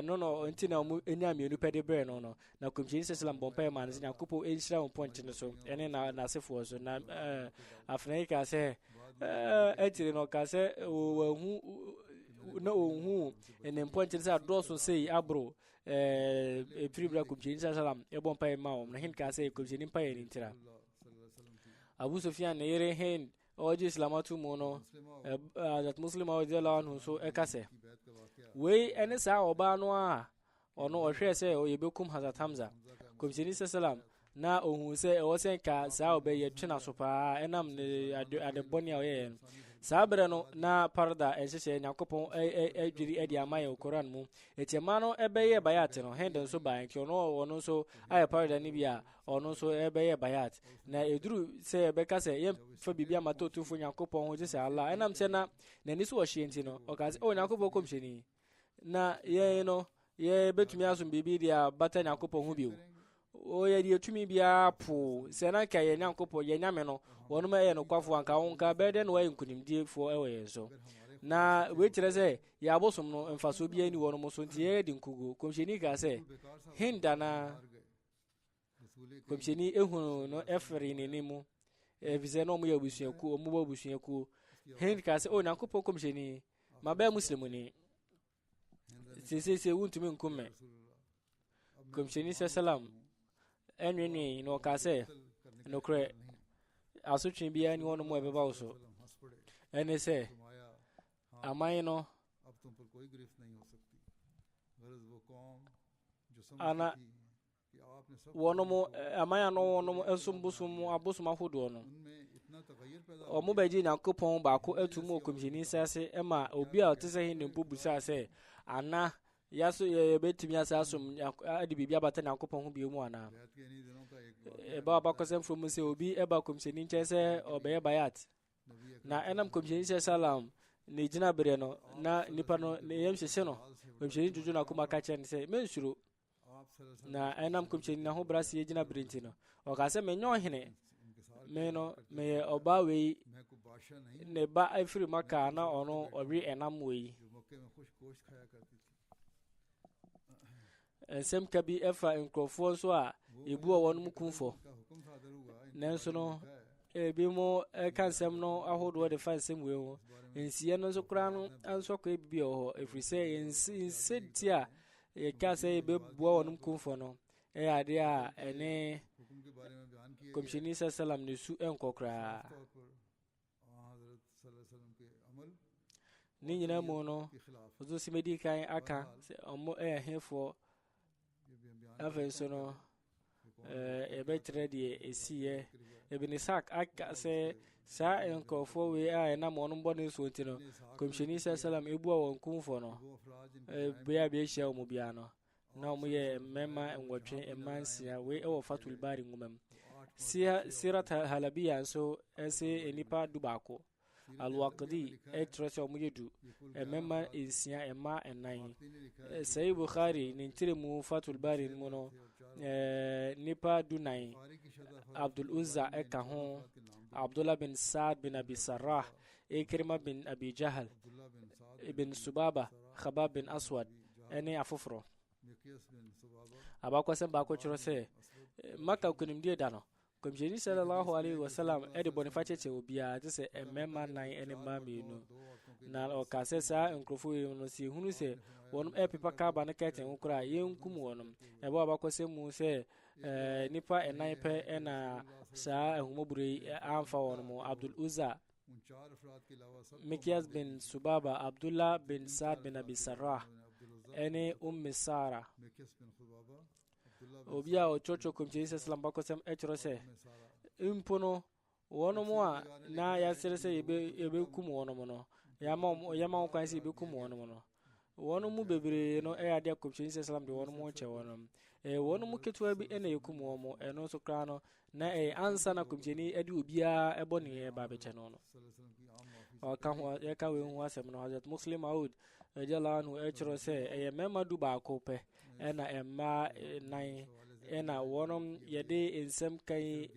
no nti na mu enya mienu pede bre no na komsheni salam bompa man nya kupo enhira on ponchi no so ene na sefo so na afna ka se etire no ka se hu na ohu ene ponchi sa doso sei abro pribra komsheni salam e bompa ma o na hin ka se komsheni pa ye ntira Abu Sufyan ne yere hin oji islamatu mo no that muslim awje lawan so e ka se we ene sa oba no a ono ohwe se o yebekum Hazrat Hamza komsheni salam na ohun se e wosen ka sa obe ye twena so pa enam ne adeboni a ye sabre no na parda ehye nyakopon edwiri edi amaye Quran mu etiema no ebe ye bayat no henden so ba nki ono so aye parda ni bia ono so ebe ye bayat na eduru se ebe ka se ye fa bibia matotu fu nyakopon ho je se Allah enam se na nani so ohye nti no o ka se o nyakopon komsheni na ye no ye betumi asum bibi dia bata nyakopon ho biu o ye die tumi bia po se na ka ye nyankopon ye nyame no wonu ma ye no kwafo anka wonka bede no waye nkunimdie fo ewe so na we tire se ya abosom no mfaso bia ni wonu mo so ntie di nkugo komsheni ka se hindana komsheni ehunu no efri ni nimu vize no mo ye busuaku o mo bo busuaku hind ka se o nyankopon komsheni mabe muslimu ni se wuntumi nkume komsheni salam enweni no ka se no kre asutwi bia ni wono mo ebeba wo ene se amai no ana wono mo amaya no wono mo esumbusumu abusuma hodo no o mo beji nyakopon ba ko atumu okomjini sase ema obi a otese hin mpubusa se ana yaso ye betimi asasum adi bibia bata nyakopon ho biemu ana eba ba kosem from se obi eba komjini nchese obeye bayat na enam komjini salam ne jina bere no na nipa no ne yemhye no komjini juju na kuma ka chen se mensuro na enam komjini na ho brase ye jina bere ntino o ka se menyo hene me no me oba we ne ba afiri maka na ono ori enam we ensem ka bi efa nkrofo nso a ebu a wonum kumfo nanso no ebi mo eka nsem no ahodo de fa nsem we ho ensie no nso kra no anso ko ebi ho efrise insedi a ye ka se ebe bu a wonum kumfo no ade a ene komshini sallam ne su enkokra ni nyina mo no ozo simedi kan aka se omo hefo afenso no ebetre die esiye ibn Ishaq aka se sa enkofo we a na mo no mbone so ntino komshini sallam ebu a won kumfo no bia bia hia mo bia no na mo ye mema enwotwe emansia we e wo fatul bari ngumam sirat halabiya so ese enipa dubako alwaqdi etrese omuyedu emema insia ema enan sahih bukhari nintire mu fatul bari muno nipa dunai abdul uzza ekaho abdullah bin saad bin abi sarrah ikrima bin abi jahl ibn subaba khabab bin aswad ene afufro abakwasem ba ko chirose maka kunim die dano komjeni sallallahu alaihi wasallam ede boniface che obia te se emema nan ene ma menu na o kase sa nkrofo no si hunu se wonum epipa ka ba na kete nkura yenkum wonum ebe abakwasem mu se nipa enan pe ena sa ehumobure amfa wonum abdul uzza mikyas bin subaba abdullah bin saad bin abi sarrah ene sara obia o chocho komjeni sallam bakosem etrose impono wonomo a na ya serese ebe kum wonomo no yama kwansi ebe kum wonomo no wonomo bebre no ade komjeni sallam de wonomo che wonom wonomo ketwa bi ene yekum womo eno so kra no na ansa na komjeni ade obia eboni e ba beche no no o kan ho e ka we hu asem no Hazrat Muslim Maud jala anu etrose mema du ba ko pe ena emma nine ena wonom yede ensem kai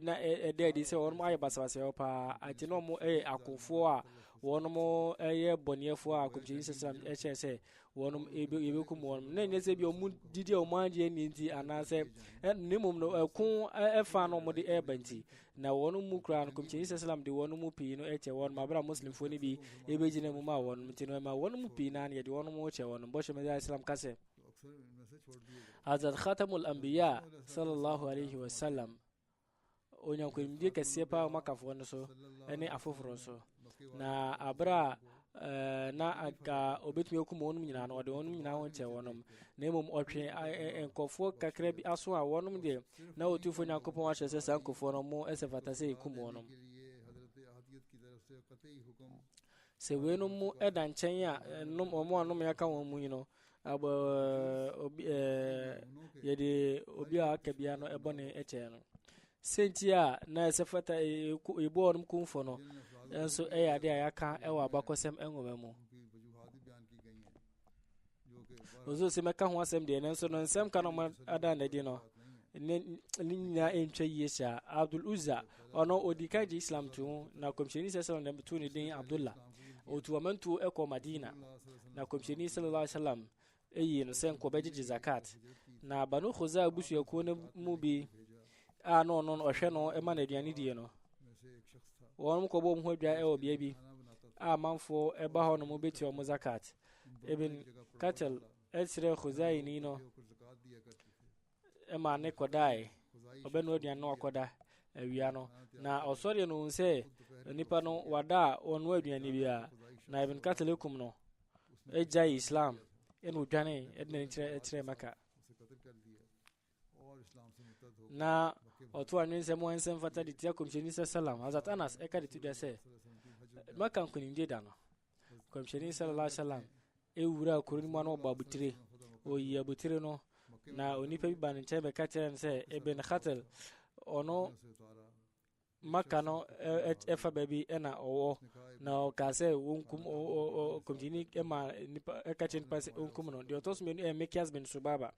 na ede di se wonom aye basabase opa ati no mo akofo a wonom boniefo a komjeni sallam se wonom ebe kum wonom na nyese bi omu didi omanje ni nti anase nimum no kun efa no mo de banti na wonom mu kran komjeni sallam de wonom pi no eche wonom abra muslim fo ni bi ebe jina mu ma wonom ti no ma wonom pi na ne de wonom eche wonom bo sheme sallam kase Hazrat Khatamul Anbiya sallallahu alaihi wasallam onyan ko mdi kase pa makafo no so ene afoforo so na abra na aka obetumi okum wonum nyina no de wonum nyina ho che wonom na emom otwe enkofo kakra bi aso a wonum de na otufo nyakopon ahye se sankofo no mo esefata se ekum wonom se wenum mu edan chen a nom omo anom yaka won mu nyino abo yede obi a kabia no ebone eche no sentia na esefata ebo onum kumfo no enso ade ayaka ewa bakosem enwome mu ozo se meka ho asem de nenso no nsem ka no ada na di no ninya entwe yesha abdul uzza ono odikaji islam tu na komsheni sallallahu alaihi wasallam tu ni din abdullah otu amantu eko madina na komsheni sallallahu alaihi wasallam no sen ko beji zakat na banu khuza abusu yako ne mu bi no ohwe no e ma na aduane die no won ko bom ho dwa e obi bi manfo e ba ho no mu beti o mu zakat ibn katel esre khuzai ni no e ma ne kodai obenu aduane no akoda awia no na osori no nse nipa no wada onu aduane bia na ibn katel kum no ejai islam enu dwane edne tire maka na otu anwen se mo ensem fata di tia komsheni sallam Hazrat Anas eka di tudia se maka nkunim de da no komsheni sallallahu alaihi wasallam ewura kuruni mo no babutire oyi abutire no na onipa bi ban nche be ka tire se ibn khatel ono maka no efa baby ena owo na ka se wonkum komjini ema nipa ekachen pass wonkum no de otos me mekias bin subaba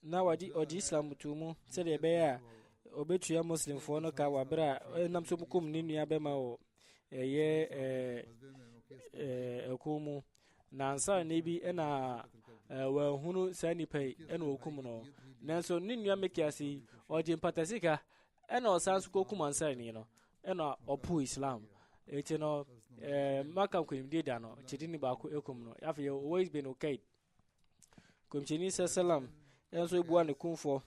na wadi odi islam tumu se de be ya obetua muslim fo no ka wabra nam so mukum ni nua be ma o eye ekumu na ansa ne bi na wa hunu sanipai ena okum no nanso ni nua mekiasi oje patasika ena osanso kokum ansa ni no ena opu islam eti no makam kunim de da no chidini ba ko ekum no afi always been okay komchini sallam enso ebuwa ne kumfo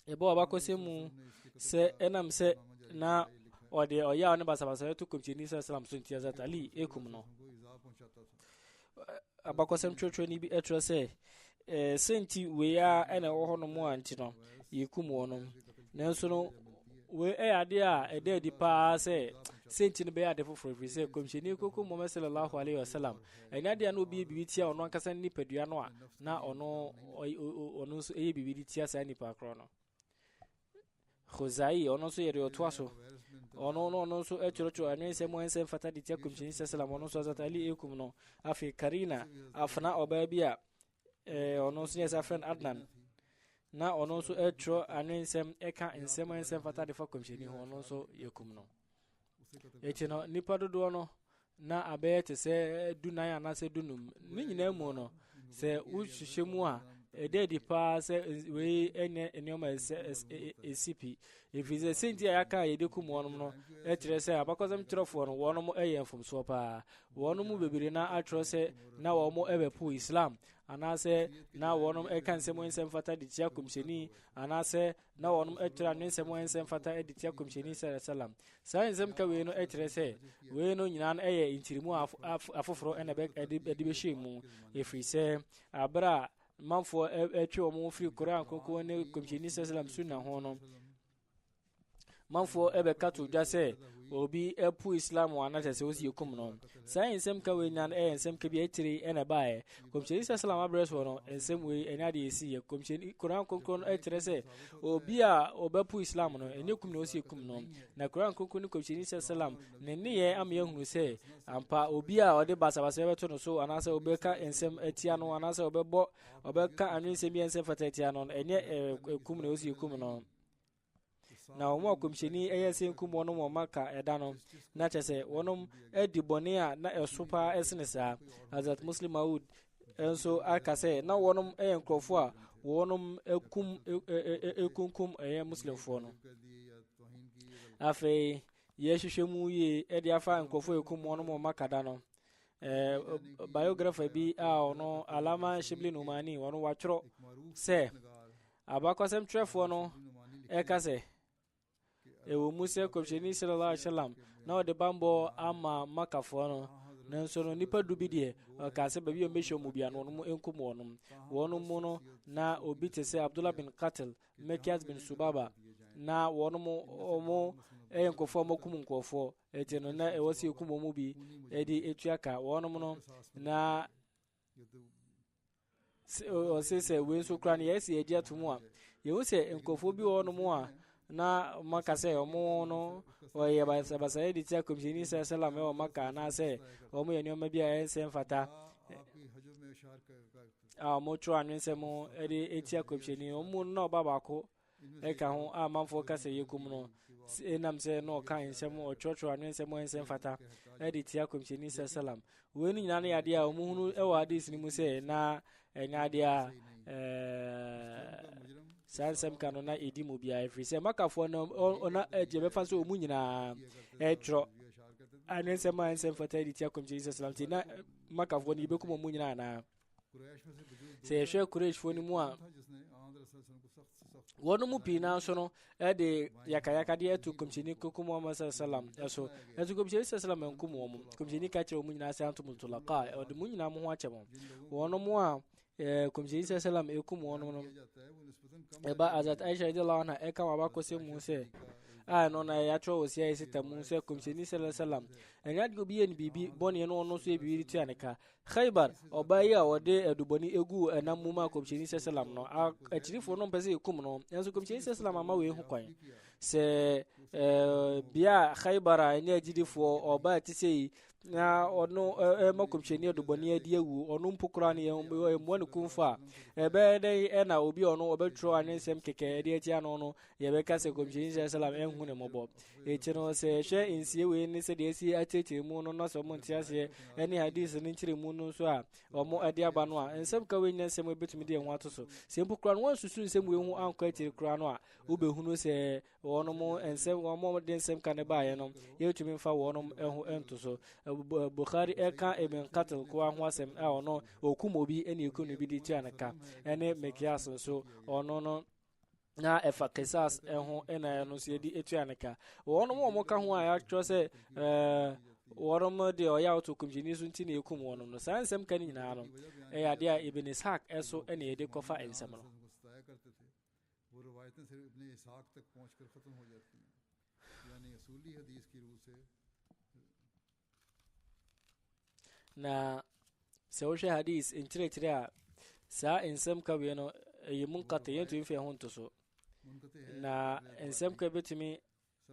ebo abakose mu se enam se na ode oya ne basabasa to komchini sallam so ntia zat ali ekum no abakose mtwetwe ni bi etro se senti we ya ena wo hono mu anti no yekum wonom nanso no we ade a ede di pa se senti no be ade foforo fi se komchini koko Muhammad sallallahu alaihi wasallam enya de na obi bibi tia ono ankasa ni padua no a na ono so bibi tia sa ni pa kro no Khuzai ono so yere otoaso ono so echorocho anense mo ense fata di tia komchini sallallahu ono so zatali ekum no afi Karina afna obabia ono so yesa friend Adnan na ono so etro anensem eka ensem ensem fata de fa komchini ho ono so yekum no echino nipa dodo no na abete se dunan anase dunum ni nyina mu no se uhwehwemu a ededi pa se we enioma esipi efize senti aka yedekum wonom no etre se abakozam trofo no wonom eyemfom so pa wonom bebire na atro se na womo ebepu islam anase na wonom ekansemo ensem fata di tia komsheni anase na wonom etra nensemo ensem fata edi tia komsheni sallam sa ensem ka we no etre se we no nyina na eye intirimu afoforo enebe edi be shemu efri se abra manfo etwe omo free Quran koko ne komsheni sallam sunna ho no manfo ebe kato dwa se obi epu islam wana tese osi yekum no sai ensem ka we nyan ensem ka bi etiri ena bae komcheni sallam abres wono ensem we enya de esi ye komcheni Quran konkon etire se obi a obepu islam no enyekum no osi yekum no na Quran konkon ni komcheni sallam ne ne ye am ye hunu se ampa obi a ode basabasa beto no so anase obeka ensem etia no anase obebo obeka anu ensem ye ensem fata etia no enye kum no osi yekum no na omo komsheni eyese nkum wonom omaka eda no na chese wonom edibone a na esopa esnesa azat muslim aud enso akase na wonom enkrofo a wonom ekunkum muslimfo no afi yehwehwemu ye edi afa enkrofo ekum wonom omaka da no biography bi a ono alama shibli numani wono watro se abakosem trefo no ekase ewo musa komsheni sallallahu alaihi wasallam na ode bambo ama makafo no nanso no nipa dubi de ka se babi o mehwe mu bia no no enkum wonum no na obi tese Abdullah bin Qatil Mekias bin Subaba na wonum omo enkofo makum nkofo eteno na ewose ekum mu bi edi etuaka wonum no na o se wenso kra ne yesi eje atomu a yewose enkofo bi wonum a na makase omo no oye basa edi tia komsheni sallam e maka na se omo ye nyoma bia ensem fata mo tro anwensem edi etia komsheni omo no baba ko e ka ho amanfo kase yekum no enam se no ka ensem o tro anwensem ensem fata edi tia komsheni sallam we ni nyana ya dia omo hunu e wa hadis ni mu se na enya dia sansem kanu na edi mu bia efri se makafo na ona ejebe fa so mu nyina etro anensem ansem fata edi tia komsheni sallam ti na makafo ni bekum mu nyina na se hwe Quraysh fo ni mu a wono mu pina so no ede yakayaka de etu komsheni koko Muhammad sallam eso etu komsheni sallam enkum mu komsheni ka kire mu nyina se antum tulaqa ode mu nyina mu ho achemo wono mu a komsheni sallam ekum wono no eba azat Aisha radhiyallahu anha eka wabakose mu se no na ya tro osia isita mu se komsheni sallam enya de obi en bibi boni no no so ebiwi tu aneka Khaybar obayi a wode eduboni egu enam ma komsheni sallam no achirifo no mpese ekum no enso komsheni sallam ama we hu kwan se bia Khaybar enya jidifo oba ti sei na ono makomhwani adobɔne adi awu ono mpokora ne yɛmmɔ ne kumfo a ɛbɛyɛ dɛ ɛna obi ono ɔbɛtwerɛ anwensɛm kɛkɛ de atia no no yɛbɛka sɛ komhwani sɛ salam ɛnhu ne mmɔbɔ ɛkyi no sɛ ɛhwɛ nsie wei ne sɛdeɛ ɛsi akyerɛkyerɛ mu no na sɛ ɔmo nte aseɛ ɛne hadis no nkyerɛmu no nso a ɔmo ɛde aba no a nsɛm ka wei nyɛ nsɛm ɛbɛtumi de ɛho ato so sɛ mpo kora no wansusu nsɛm wei ho ankɔ akyiri kora no a wobɛhunu sɛ wɔnom nsɛm wɔmo de nsɛm ka ne baeɛ no yɛtumi mfa wɔnom ɛho ɛnto so Bukhari ɛka Ibn Qatil ko ho asɛm a ɔno okum obi ɛne ɛku no bi de tua ne ka ɛne Mekias nso ɔno no na ɛfa Qisas ɛho ɛna ɛno nso yɛde etua ne ka wɔnom ɔmo ka ho a yɛatwerɛ sɛ wɔnom de ɔyɛ auto komhyɛni so nti na ɛkum wɔnom no saa nsɛm ka ne nyinaa no ɛyɛ adeɛ a Ibn Ishaq ɛso ɛna yɛde kɔfa nsɛm no na sɛ wohwɛ hadis nkyerɛkyerɛ a saa nsɛm ka wei no ɛyɛ munkate yɛntumi mfi ɛho nto so na nsɛm ka bɛtumi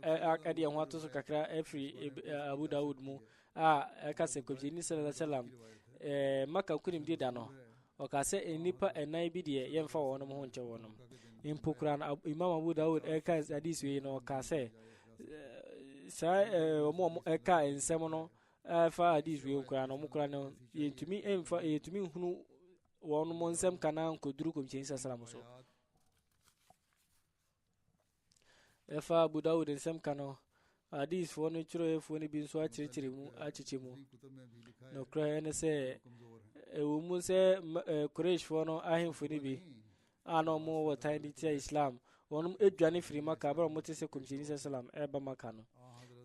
ɛde ɛho ato so kakra ɛfiri Abu Dawud mu a ɛka sɛ komhyɛni sallallahu alaihi wasallam maka kunimdi da no ɔka sɛ nnipa ɛnan bi deɛ yɛmfa wɔnom ho nkyɛ wɔnom mpo kora no Imam Abu Dawud ɛka hadis wei no ɔka sɛ saa ɔmo ɛka nsɛm no fa hadis wei kora no ɔmo kora no yɛntumi nhunu wɔnom nsɛm kana nkɔduru komhyɛni sallallahu alaihi wasallam so ɛfa Abu Dawud nsɛm ka no hadisfoɔ no kyerɛfoɔ no bi nso akyerɛkyerɛ mu akyekyɛ mu na kora ɛne sɛ ɛwɔ mu sɛ Qurayshfoɔ no ahemfo no bi a na ɔmo wɔ tan de tia Islam wɔnom ɛdwane firi Maka abɛrɛ ɔmo te sɛ komhyɛni sallallahu alaihi wasallam ɛba Maka no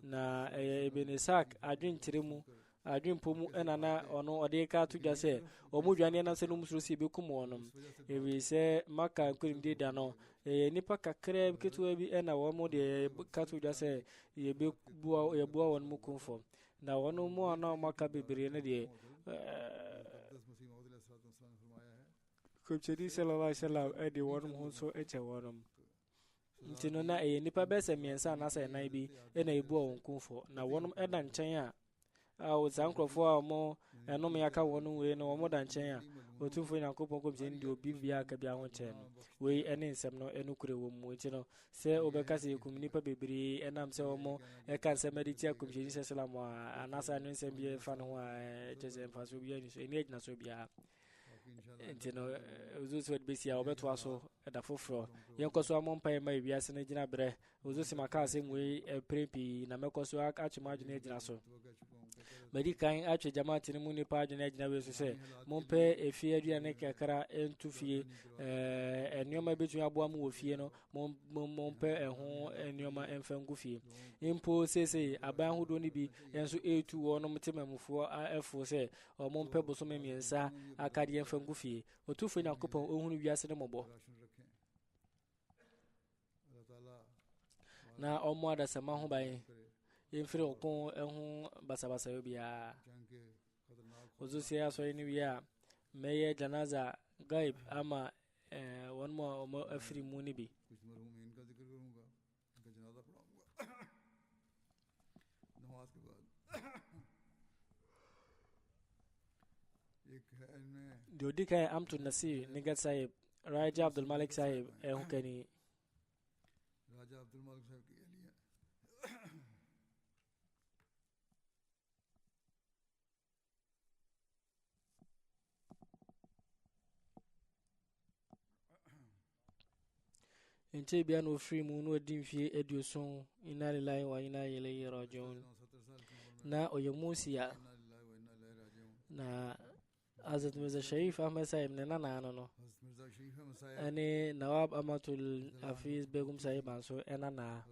na Ibn Ishaq adwenkyerɛ mu adwempo mu ɛna na ɔno ɔde ka to dwa sɛ ɔmo dwane na sɛ no musoro si bɛkum wɔnom ɛwi sɛ Maka nkonimdi da no nipa kakra ketewa bi ɛna wɔn de ka to dwa sɛ yɛboa wɔn mu kumfɔ na wɔn mu a na Maka bebree no deɛ komhyɛni sallallahu alaihi wasallam ɛde wɔn ho nso ɛkyɛ wɔn nti no na ɛyɛ nipa bɛsɛ mmiɛnsa anasɛ ɛnan bi ɛna ɛboa wɔn kumfɔ na wɔn ɛda nkyɛn a saa nkurɔfoɔ a ɔmo ɛnom yɛaka wɔn wei no ɔmo da nkyɛn a Otumfoɔ Nyankopɔn komhyɛni de obi bia ka bia ho nkyɛn no wei ɛne nsɛm no ɛno kure wɔ mu nti no sɛ wobɛka sɛ yɛkum nipa bebree ɛnam sɛ ɔmo ɛka nsɛm ɛde tia komhyɛni sallallahu alaihi wasallam a anasa no nsɛm bi ɛfa no ho a ɛkyɛ sɛ mfa so biara ni so ɛni agyina so biara nti no ozo sɛ wɔde bɛsi a wɔbɛtoa so ɛda foforɔ yɛnkɔ so amɔ mpaeɛ ma ewiase no gyina berɛ ozo sɛ maka asɛm wei ɛpere pii na mɛkɔ so atwe mo adwene agyina so madi kan atwe jamaate no mu nipa adwene agyina wei so sɛ mompɛ efie aduane kakra ɛnto fie nneɛma bɛtumi aboa mu wɔ fie no mompɛ ɛho nneɛma ɛmfa ngu fie mpo seesei aban ahodoɔ no bi ɛnso ɛtu wɔnom temamufoɔ ɛfo sɛ ɔmompɛ bosome mmiɛnsa akadeɛ ɛmfa ngu fie Otumfoɔ Nyankopɔn ɔhunu wiase no mmɔbɔ na ɔmo adasama ho ban yɛmfiri ɔko ɛho basabasa yo biara ozo sie asɔre no wie a mɛyɛ janaza gaib ama wɔn mu a ɔmo afiri mu no bi deɛ odi kan Amtu Nasir Nigat Sahib Raja Abdul Malik Sahib ɛho kani Raja Abdul Malik Sahib ki nche bia no free mu no adi mfie aduoson inna lillahi wa inna ilaihi rajiun na oyemusia na Hazrat Mirza Sharif Ahmed Sahib ne nana no ani Nawab Amatul Hafiz Begum Sahib anso enana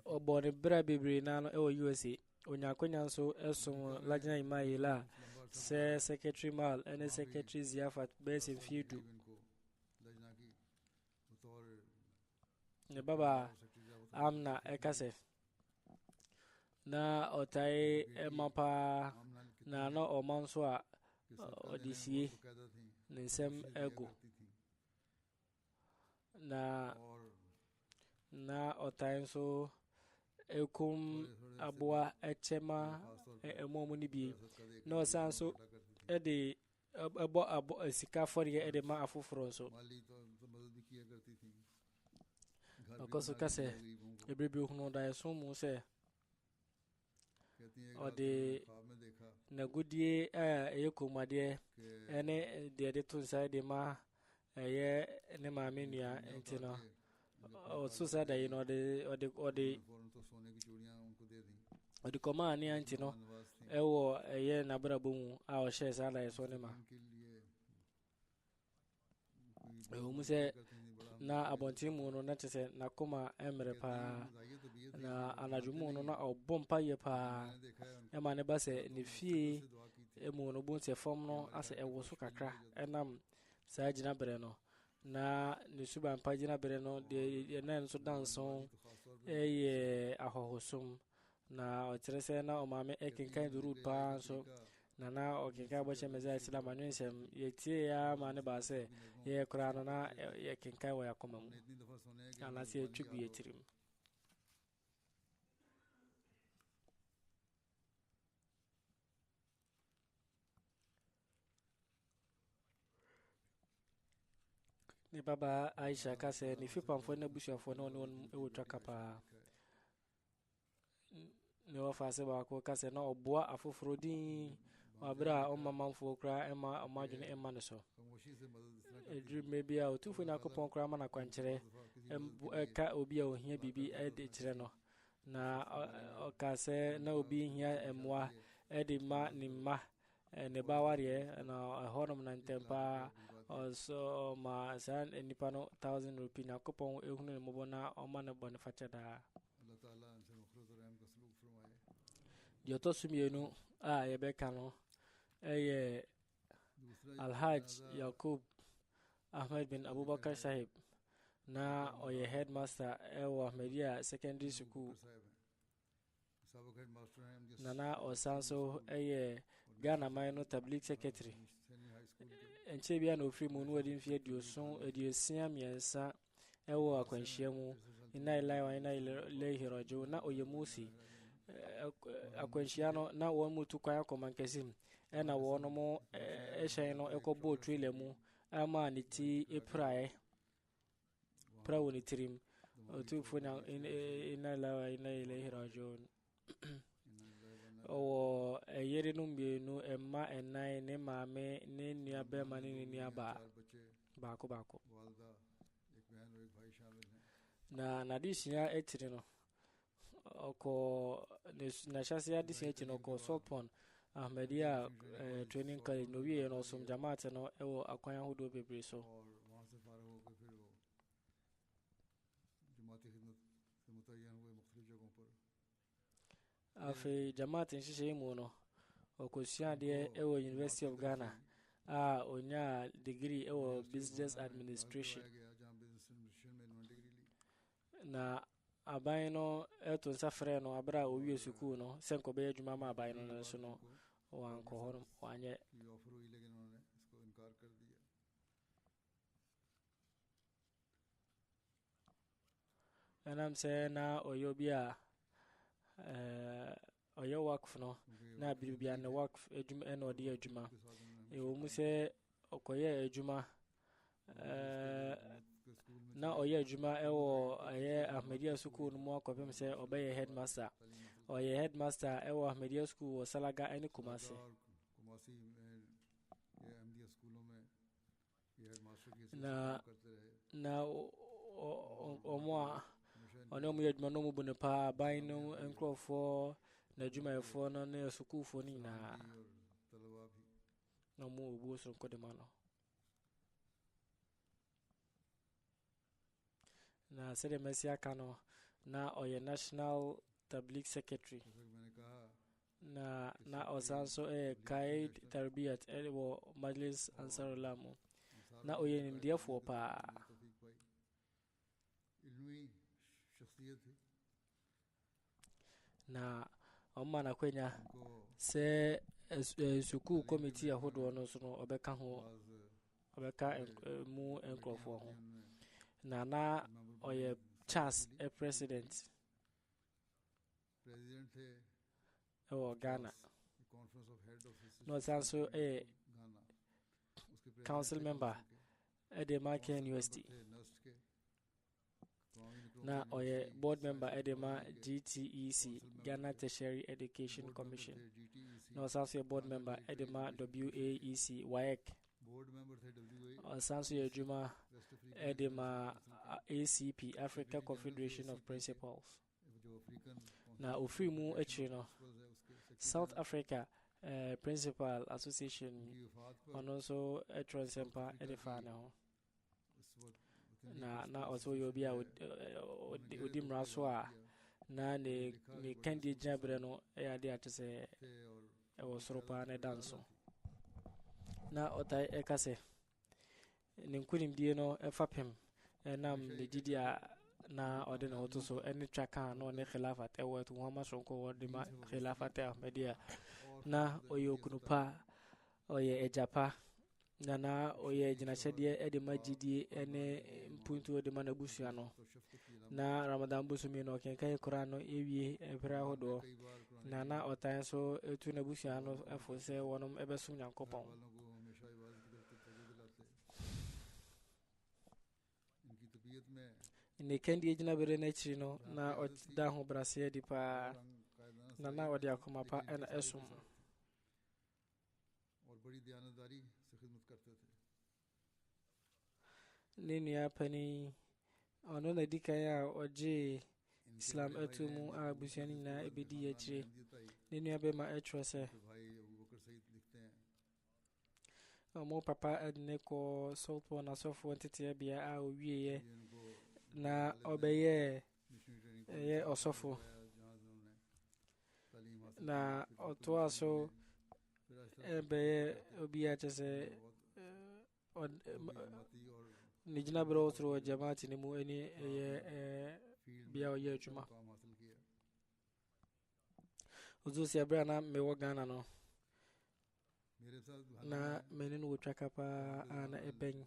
obone bra bebre na no e USA onyakonya nso esom lagina imayela se secretary mal and secretary Ziafat Besim Fidu ne baba amna ekase na otai emapa na no omanso a odisie ne nsem ego na na otan so ekum aboa echema emomu ni bi na osan so ede abo sika fori ede ma afufuro so okoso kase ebrebi hunu da so mu se ode na gudie eyekomade ene de tunsa de ma eye ne ma menua entino o so sa da yino ode koma ani antino ewo eye na brabo mu a o she sa da so ne ma mu se na abontimu no na tese na koma emre pa na anajumu no na obompa ye pa ema ne ba se ne fie emu no bunse fom no ase ewo so kakra enam sa gina bere no na ne suba mpa gina bere no de na nso danso eye ahohosum na otrese na o mame ekinkan duru pa so na okinkan bo chemeza islam anwensem yetie ya ma ne ba se ye kura no na ye kinkan wo yakoma mu ana se twigu yetirim ni baba Aisha kase ni fipamfo na busuafo na won ewotwa kapa ne wafase ba ko kase na oboa afoforo din abra o mamamfo kra ema amadwene ema ne so edru mebi a otufo na kopon kra ma na kwanchere ka obi a ohia bibi ede kire no na okase na obi hia emwa ede ma ni ma ne baware na honom na ntempa so ma san nipa no 1000 rupee na kopon ehunu ne mobo na o ma ne bone fache da Allah Taala anse makhluq rahim ka suluk farmaye yoto sumienu a yebeka no eye Alhaj Yakub Ahmed bin Abubakar Sahib na oye headmaster ewa Ahmedia Secondary School na osanso eye Ghana Minor Tabligh Secretary enche bia na ofri mu no wadi mfie ediosia miensa ewo akwanhia mu ina ilaiwa ina ile hirojo na oyemusi akwanhia no na won mutu kwan akomankesim ena wono mo ehyen no ekobo trailer mu ama ne ti eprae prawo ni trim otufu na ina ilaiwa ina ile hirojo o eyere no mbienu emma enai ne maame ne nua be ma ne nua baako na disia etiri no oko na shasi adisia etiri no ko Sopon Ahmedia training college no wie no som jamaat no ewo akwan ahodo bebre so afi jamaat nshishe mu no okosia de ewo University of Ghana onya degree ewo business administration na aban no eto nsafre no abra owie school no senko be adwuma ma aban no so no wan ko hor wanye anam se na oyobia oyo wakf no na bibia na wakf adwuma ena odi adwuma ewo mu se okoye adwuma na oye adwuma ewo aye Ahmedia School no mu akopem se obeye headmaster oye headmaster ewo Ahmedia School wo Salaga eni Kumasi na omwa ono mu adwuma no mu bune pa ban no enkrofo na adwuma efo no na school fo ni na no mu obu so kodema no na sede mesia kano na oye National Tabligh Secretary na osanso Kaid Tarbiyat ewo Majlis Ansarullah mu na oye nimdiafo pa na omma na kwenya se suku committee ahodo no so no obeka mu enkrofo ho na oye Charles a president president थे oh Ghana conference of head of no sanso a Ghana उसके council member at the Market University na oye board member at the GTEC Ghana Tertiary Education Commission no sanso board member at the WAEC WAEC board member थे WA sanso ye juma at the ACP Africa Confederation of Principals na ofri mu actually no South Africa Principal Association and also a Transempa Edifano na also you'll be out Udim Raswa na ne Candy Jabreno ea to say I was ropa and dance na ota ekase ninkunim die no efapem enam ne didia na ode na oto so eni traka no ne khilafat e wat Muhammad sonko wodi ma khilafat ahmedia na oyo kunupa oye ejapa na oye jinachedie ede majidi ene mpuntu de manabusu no na Ramadan busumi no kenkai Quran no ewie ebra hodo na otan so etu na busu no efose wonom ebesum yankopon ne kendi ejina bere na chiri no na oda ho brase di pa na odi akoma pa ena esum और बड़ी दयानतदारी से खिदमत करते थे nini apani ono na dikaya oje Islam etumu abusiani na ebedi yechire nini abema etrose भाई अबू बकर सईद लिखते हैं mo papa adne ko solpo na sofo ntete bia a owieye na obeye ye osofo na otoaso ebeye obia chese ni jina bro otro jamaati ni mu eni ye bia oye juma uzusi abra na mewo Ghana no na menin wo twaka pa ana eben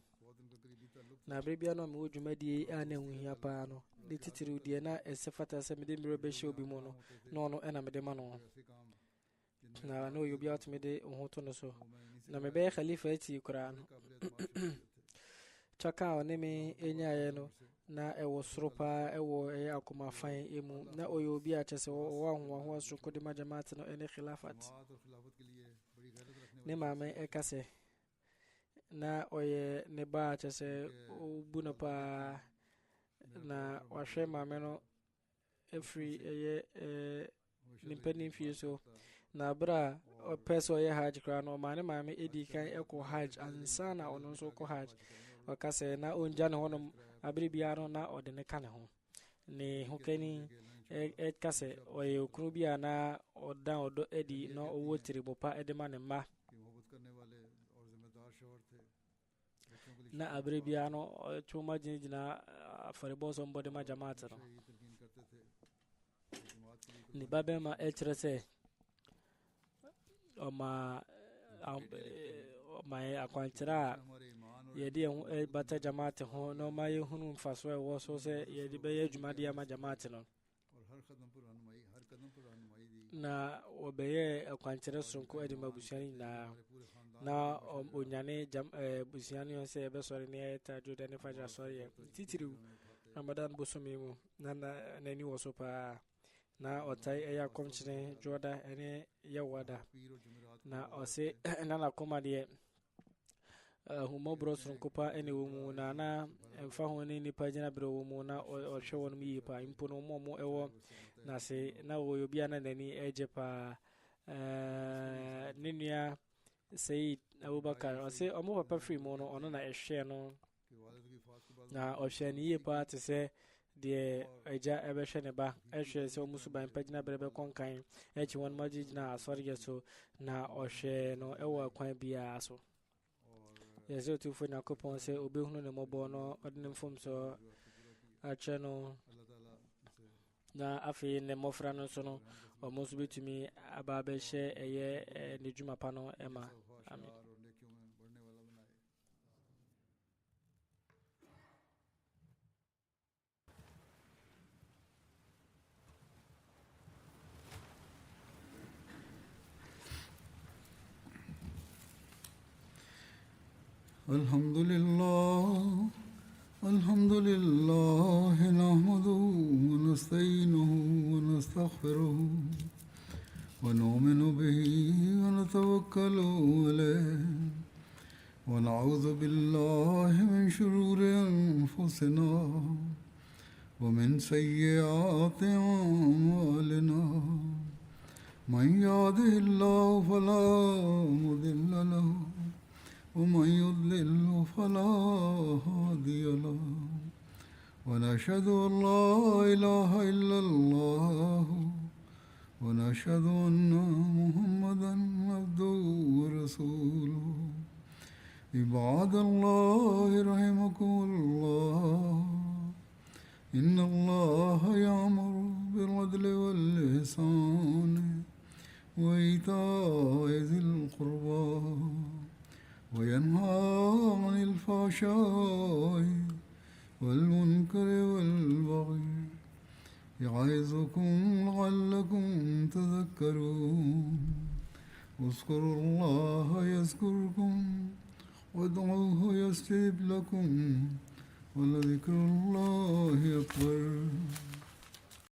na brebia no me wo dwumadi ana huhia pa no de titiri de na esefata se me de mire be hye obi mu no no no ena me de ma no na no yo bia to me de ho to no so na me be khalifa eti Quran twaka one me enyaye no na ewo soropa ewo akoma fan emu na oyo obi a chese wo ho so kodi majamaat no ene khilafat ne mame ekase na oye ne ba chese ubuna pa na wahwe mame no every nimpeni fie so na bra peso ye hajj kra no mame edi kan eko hajj ansana ono so ko hajj wakase na onja ne honom abiri biaro na ode ne kane ho ne hokeni kase oye okunu bia na odan odo edi no owo tiribo pa edema ne ma na abiri biano chuma jinjina faribo so mbode ma jamaat no ni babe ma etrese o ma akwantira yedi bata jamaat ho no ma yehunu mfaso e wo so se yedi be yedwuma dia ma jamaat no na obeye akwantira sonko edi mabusiani na onyane busiani on se be sori ne ta juda ne faja sori titiri Ramadan busumi mu na nani wo so pa na otai eya komchine joda ene yawada na ose na koma de humo brosron kopa ene wo mu na fa ho ne nipa jina bro wo mu na o hwe won mi pa impo no mo ewo na se na wo yo bia na nani eje pa ninia Said Abubakar ose omo papa free mo no ono na ehwe no na ohwe ni ye pa te se de eja ebehwe ne ba ehwe se omusu ban pagina berebe konkan echi won majina asori so na ohwe no ewo kwan bia so yeso tu fo na kopon se obehunu ne mobo no odne mfom so ache no na afi ne mofra no so no omusu bitumi ababehye eye ne djuma pa no ema amen الحمد لله نحمده ونستعينه ونستغفره ونؤمن به ونتوكل عليه ونعوذ بالله من شرور أنفسنا ومن سيئات أعمالنا من يهده الله فلا مضل له ومن يضلل فلا هادي له ونشهد أن لا إله إلا الله ونشهد أن محمدا عبده ورسوله عباد الله رحمكم الله إن الله يأمر بالعدل والإحسان وإيتاء ذي القربى وينهى عن الفحشاء والمنكر والبغي يعظكم لعلكم تذكرون اذكروا الله يذكركم وادعوه يستجب لكم ولذكر الله